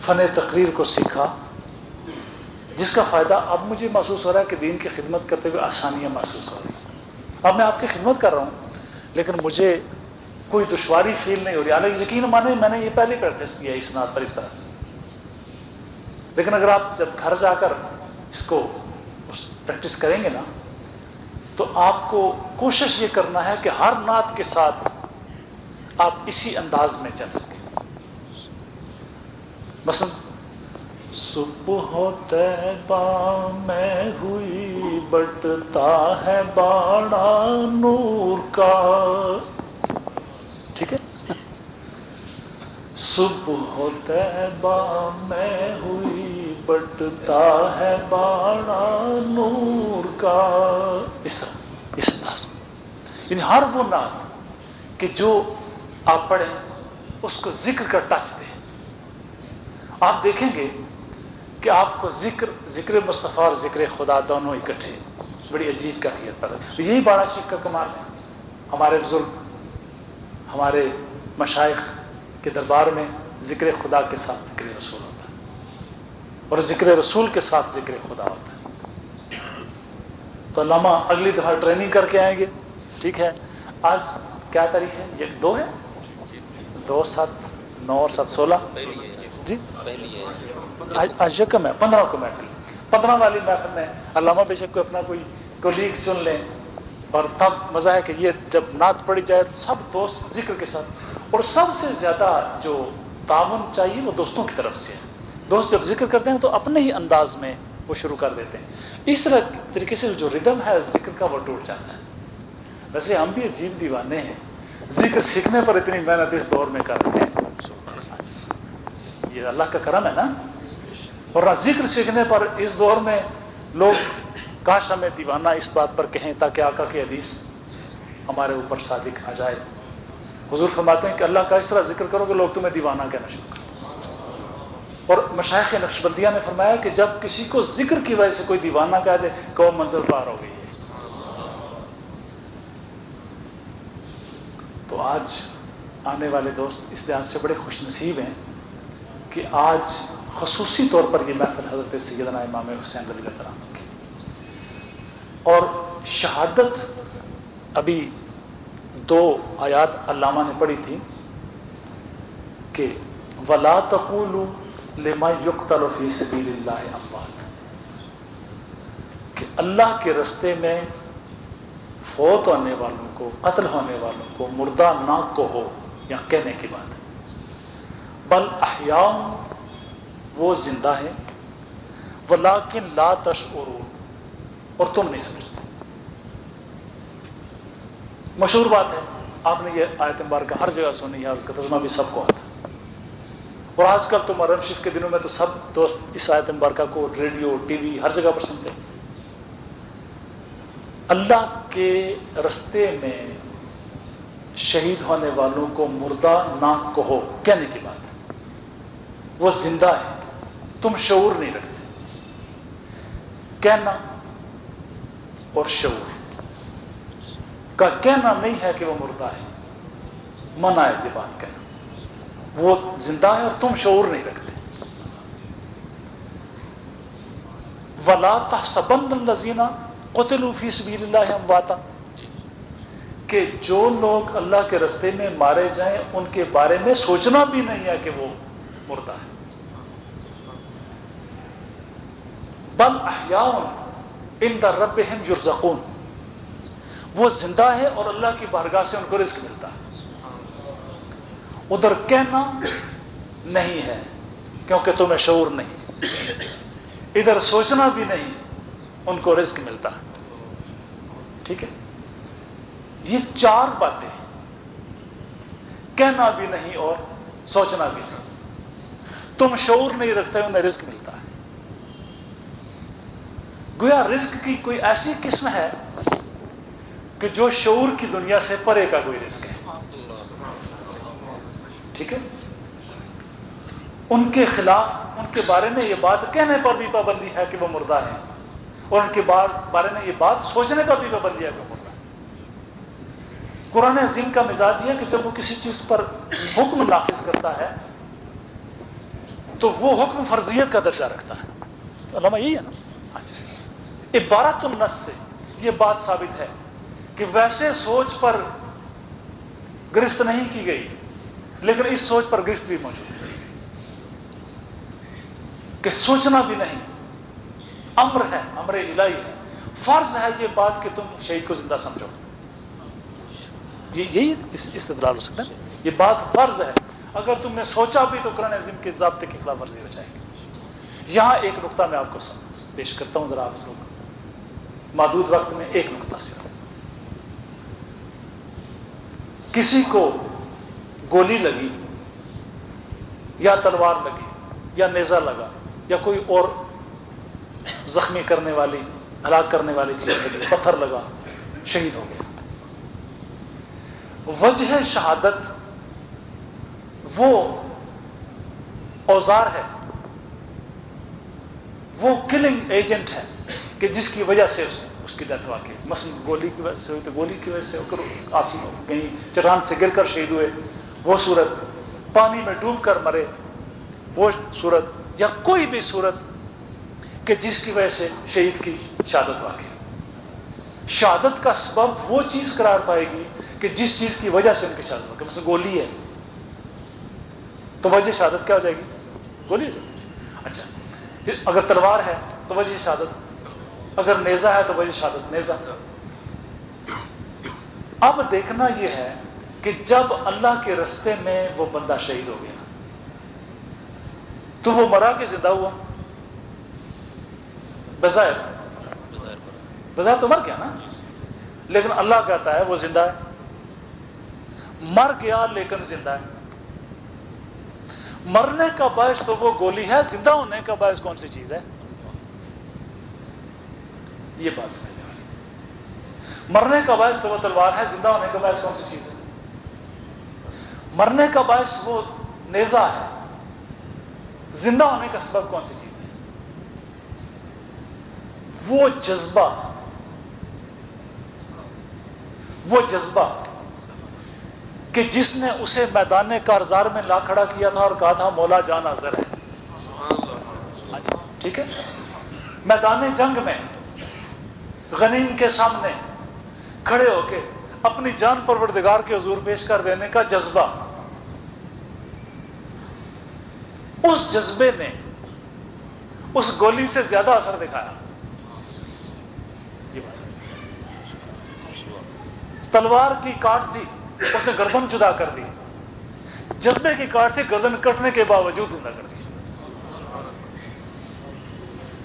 فن تقریر کو سیکھا، جس کا فائدہ اب مجھے محسوس ہو رہا ہے کہ دین کی خدمت کرتے ہوئے آسانیاں محسوس ہو رہی ہیں۔ اب میں آپ کی خدمت کر رہا ہوں لیکن مجھے کوئی دشواری فیل نہیں ہو رہی، حالانکہ یقین مانے میں نے یہ پہلے پریکٹس کیا اس نعت پر اس طرح سے، لیکن اگر آپ جب گھر جا کر اس کو پریکٹس کریں گے نا تو آپ کو کوشش یہ کرنا ہے کہ ہر نعت کے ساتھ آپ اسی انداز میں چل سکیں۔ مثلا صبح طیبہ میں ہوئی بٹتا ہے باڑا نور کا، ٹھیک ہے، صبح طیبہ میں ہوئی بٹتا ہے باڑا نور کا، اس طرح اس انداز میں، یعنی ہر وہ نعت کہ جو آپ پڑھیں اس کو ذکر کا ٹچ دیں۔ آپ دیکھیں گے کہ آپ کو ذکر مصطفیٰ اور ذکر خدا دونوں اکٹھے بڑی عجیب کیفیت پر ہے۔ یہی باڑا شریف کا کمال ہے۔ ہمارے بزرگ، ہمارے مشائخ کے دربار میں ذکر خدا کے ساتھ ذکر رسول ہوتا ہے اور ذکر رسول کے ساتھ ذکر خدا ہوتا ہے۔ تو علامہ اگلی دفعہ ٹریننگ کر کے آئیں گے، ٹھیک ہے۔ آج کیا تاریخ ہے؟ یہ 2 ہے، 2 7 9 اور 7 16 جی، آج یکم ہے، 15 کو محفل، 15 والی محفل میں علامہ بے شک کو اپنا کوئی کولیگ چن لیں، اور تب مزہ ہے کہ یہ جب نعت پڑھی جائے تو سب دوست ذکر کے ساتھ، اور سب سے زیادہ جو تعاون چاہیے وہ دوستوں کی طرف سے ہے۔ دوست جب ذکر کرتے ہیں تو اپنے ہی انداز میں وہ شروع کر دیتے ہیں، اس طریقے سے جو ردم ہے ذکر کا وہ ٹوٹ جاتا ہے۔ ویسے ہم بھی عجیب دیوانے ہیں، ذکر سیکھنے پر اتنی محنت اس دور میں کر رہے ہیں، یہ اللہ کا کرم ہے نا، اور ذکر سیکھنے پر اس دور میں لوگ کاش ہمیں دیوانہ اس بات پر کہیں تاکہ آقا کی حدیث ہمارے اوپر صادق آ جائے۔ حضور فرماتے ہیں کہ اللہ کا اس طرح ذکر کرو کہ لوگ تمہیں دیوانہ کہنا شروع کریں۔ اور مشائخ نقشبندیہ نے فرمایا کہ جب کسی کو ذکر کی وجہ سے کوئی دیوانہ کہہ دے کہ وہ منزل پار ہو گئی ہے۔ تو آج آنے والے دوست اس لحاظ سے بڑے خوش نصیب ہیں کہ آج خصوصی طور پر یہ محفل حضرت سیدنا امام حسین رضی اللہ عنہ کی، اور شہادت ابھی 2 آیات علامہ نے پڑھی تھی کہ وَلَا تَقُولُوا لِمَنْ يُقْتَلُ فِي سَبِيلِ اللَّهِ أَمْوَاتٌ، کہ اللہ کے رستے میں فوت ہونے والوں کو، قتل ہونے والوں کو مردہ نہ کہو، یا کہنے کی بات ہے، بل احیاء، وہ زندہ ہے، وَلَٰكِن لَا تَشْعُرُونَ، اور تم نہیں سمجھتے۔ مشہور بات ہے، آپ نے یہ آیت مبارکہ ہر جگہ سنی ہے، اس کا ترجمہ بھی سب کو آتا ہے، اور آج کل تو محرم شریف کے دنوں میں تو سب دوست اس آیت مبارکہ کو ریڈیو ٹی وی ہر جگہ پر سنتے ہیں۔ اللہ کے رستے میں شہید ہونے والوں کو مردہ نہ کہو، کہنے کی بات ہے، وہ زندہ ہے، تم شعور نہیں رکھتے۔ کہنا اور شعور کا کہنا نہیں ہے کہ وہ مردہ ہے، منع ہے یہ بات کہنا، وہ زندہ ہے اور تم شعور نہیں رکھتے۔ وَلَا تَحْسَبَنَّ الَّذِينَ قُتِلُوا فِي سَبِيلِ اللَّهِ أَمْوَاتًا، کہ جو لوگ اللہ کے رستے میں مارے جائیں ان کے بارے میں سوچنا بھی نہیں ہے کہ وہ مردہ ہے۔ بل احیاء عند ربہم یرزقون، وہ زندہ ہے اور اللہ کی بارگاہ سے ان کو رزق ملتا ہے۔ ادھر کہنا نہیں ہے کیونکہ تمہیں شعور نہیں، ادھر سوچنا بھی نہیں، ان کو رزق ملتا ہے۔ ٹھیک ہے، یہ چار باتیں، کہنا بھی نہیں اور سوچنا بھی نہیں، تم شعور نہیں رکھتے، انہیں رزق ملتا ہے۔ گویا رزق کی کوئی ایسی قسم ہے کہ جو شعور کی دنیا سے پرے کا کوئی رزق ہے۔ ٹھیک ہے، ان کے خلاف، ان کے بارے میں یہ بات کہنے پر بھی پابندی ہے کہ وہ مردہ ہے، اور ان کے بارے میں یہ بات سوچنے پر بھی پابندی ہے کہ وہ مردہ ہے۔ قرآن عظیم کا مزاج یہ ہے کہ جب وہ کسی چیز پر حکم نافذ کرتا ہے تو وہ حکم فرضیت کا درجہ رکھتا ہے۔ علامہ یہی ہے نا، عبارت النص سے یہ بات ثابت ہے کہ ویسے سوچ پر گرفت نہیں کی گئی، لیکن اس سوچ پر گرفت بھی موجود ہے کہ سوچنا بھی نہیں، امر ہے، امر الہی ہے، فرض ہے یہ بات کہ تم شہید کو زندہ سمجھو۔ یہی استدلال ہو سکتا ہے، یہ بات فرض ہے، اگر تم نے سوچا بھی تو قرآن عظیم کے ضابطے کی خلاف ورزی ہو جائے گی۔ یہاں ایک نقطہ میں آپ کو پیش کرتا ہوں، ذرا آپ لوگ محدود وقت میں ایک نقطہ سے۔ کسی کو گولی لگی یا تلوار لگی یا نیزہ لگا یا کوئی اور زخمی کرنے والی، ہلاک کرنے والی چیز لگی، پتھر لگا، شہید ہو گیا۔ وجہ شہادت وہ اوزار ہے، وہ کلنگ ایجنٹ ہے کہ جس کی وجہ سے اس کی ڈیتھ واقع، مثلا گولی کی وجہ سے ہوئی تو گولی کی وجہ سے آسمان کہیں چٹان سے گر کر شہید ہوئے، وہ صورت، پانی میں ڈوب کر مرے وہ صورت، یا کوئی بھی صورت کہ جس کی وجہ سے شہید کی شہادت واقع۔ شہادت کا سبب وہ چیز قرار پائے گی کہ جس چیز کی وجہ سے ان کی شہادت واقع، مثلا گولی ہے تو وجہ شہادت کیا ہو جائے گی؟ گولی ہو جائے گی۔ اچھا، اگر تلوار ہے تو وجہ شہادت، اگر نیزہ ہے تو وجہ شہادت نیزہ۔ اب دیکھنا یہ ہے کہ جب اللہ کے رستے میں وہ بندہ شہید ہو گیا تو وہ مرا کہ زندہ ہوا؟ بظاہر تو مر گیا نا، لیکن اللہ کہتا ہے وہ زندہ ہے۔ مر گیا لیکن زندہ ہے۔ مرنے کا باعث تو وہ گولی ہے، زندہ ہونے کا باعث کون سی چیز ہے؟ یہ بات سمجھنے والی۔ مرنے کا باعث تو وہ تلوار ہے، زندہ ہونے کا باعث کون سی چیز ہے؟ مرنے کا باعث وہ نیزہ ہے، زندہ ہونے کا سبب کون سی چیز ہے؟ وہ جذبہ، وہ جذبہ کہ جس نے اسے میدان کارزار میں لا کھڑا کیا تھا اور کہا تھا مولا جان حاضر ہے۔ ٹھیک ہے، میدان جنگ میں غنیم کے سامنے کھڑے ہو کے اپنی جان پروردگار کے حضور پیش کر دینے کا جذبہ، اس جذبے نے اس گولی سے زیادہ اثر دکھایا۔ یہ بات تلوار کی کاٹ تھی، اس نے گردن جدا کر دی، جذبے کی کاٹ تھی، گردن کٹنے کے باوجود زندہ کر دی۔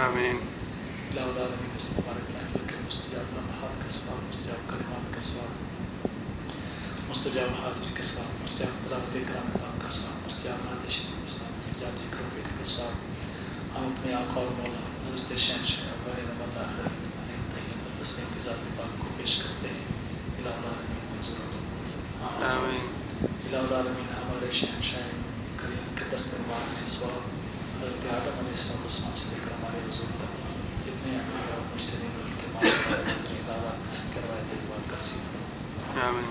آمين. لا ولا من اسم مبارك لك مستجاب لمحار كسبان مستجاب كلمات كسبان مستجاب حاضر كسبان مستجاب تلاوت كلام كسبان مستجاب نادش كسبان مستجاب ذكر فيك كسبان ہم اپنے آقا اور مولا حضرت شہنشاہ بارے نبال آخر طیب تسلیم کی ذات پاک کو پیش کرتے ہیں. الہ العالمین منظور آمین. الہ العالمین ہمارے شہنشاہ کریم کے دست بار سے سوال حضرت آدم علیہ السلام سے لے کر ہمارے حضور تک جتنے انبیاء اور مرسلین ان کے ماں اپنی عبادات سے کروائے دل بات کا سیکھ. آمین.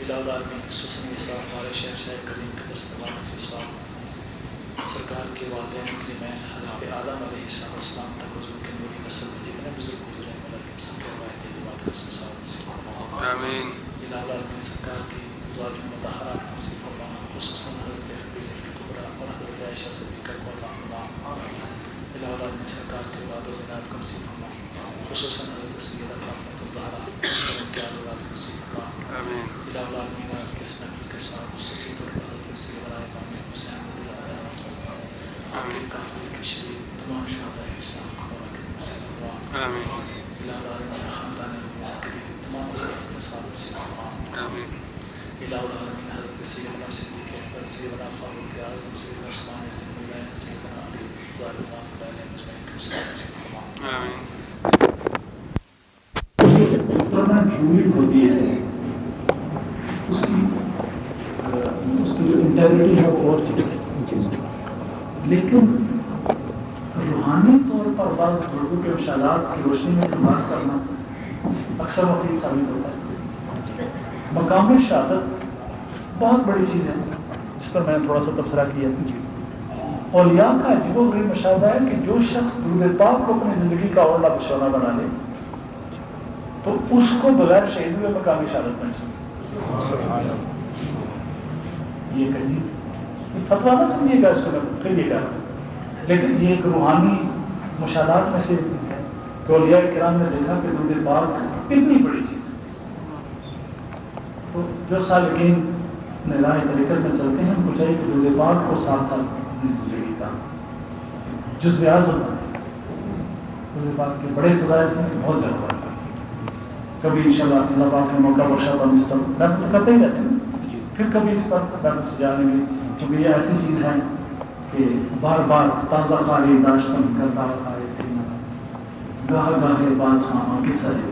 الہ العالمین خصوصاً اس بار ہمارے شہنشاہ کریم کے دست بار سے سوال سرکار کے والدین کریم حضرت آدم علیہ السلام تک حضور کے نوری نسل میں جتنے بزرگ گزرے ہیں اللہ سب کے روایت بات کا سزا نصیب فرما آمین الہ العالمین سرکار کی ازواج مطہرات کو نصیب فرما خصوصاً حضرت خدیجہ کبریٰ اور حضرت عائشہ صدیقہ کو اللہ الہ العالمین سرکار کے اولاد و بنات کو نصیب فرما خصوصاً حضرت سیدہ فاطمہ الزہرا اور ان کے اولاد کو نصیب فرما آمین الہ العالمین آپ کے نبی کے ساتھ خصوصی طور پر حضرت سیدہ امام حسین آپ کے کافر کے شریف تمام شہداء اسلام کو نصیب فرما آمین الہ العالمین خاندان نبوت کے تمام افراد کے ساتھ نصیب فرما آمین الہ العالمین حضرت سیدنا صدیق اکبر سیدنا فاروق اعظم سیدنا عثمان بن عفان سیدنا علی رضوان اللہ علیہ اجمعین کے ساتھ نصیب فرما آمین اتنا جھوٹ ہوتی ہے اس کی جو انٹیگریٹی ہے وہ اور چیز ہے لیکن روحانی طور پر بعض لوگوں کے مشاہدات کی روشنی میں بات کرنا اکثر مفید ثابت ہوتا ہے. مقام شہادت بہت بڑی چیز ہے جس پر میں نے تھوڑا سا تبصرہ کیا. اولیاء کا عجیب و غریب مشاہدہ ہے کہ جو شخص درود پاک کو اپنی زندگی کا اولا بشانہ بنا لے تو اس کو بغیر شہید ہوئے مقام شہادت بن جائے. یہ ایک عجیب فتویٰ نہ سمجھیے گا اس کو کہیے گا لیکن یہ ایک روحانی مشاہدات میں سے ہے کہ اولیاء کرام نے دیکھا کہ درود پاک اتنی بڑی چیز ہے. تو جو سالکین نے راہ طریقت میں چلتے ہیں ان کو چاہیے کہ درود پاک کو ساتھ ساتھ اپنی زندگی کا جزو اعظم ہے. درود پاک کے بڑے فضائل ہیں بہت زیادہ بڑے. کبھی انشاءاللہ اللہ پاک نے موقع بخشا تو ہم اس پر محنت کرتے ہی رہتے ہیں پھر کبھی اس پر محنت سے جانے میں کیونکہ یہ ایسی چیز ہے کہ بار بار تازہ خاری داشتن کرتا ہے سینہ گاہ گاہے باز خاں کے سرے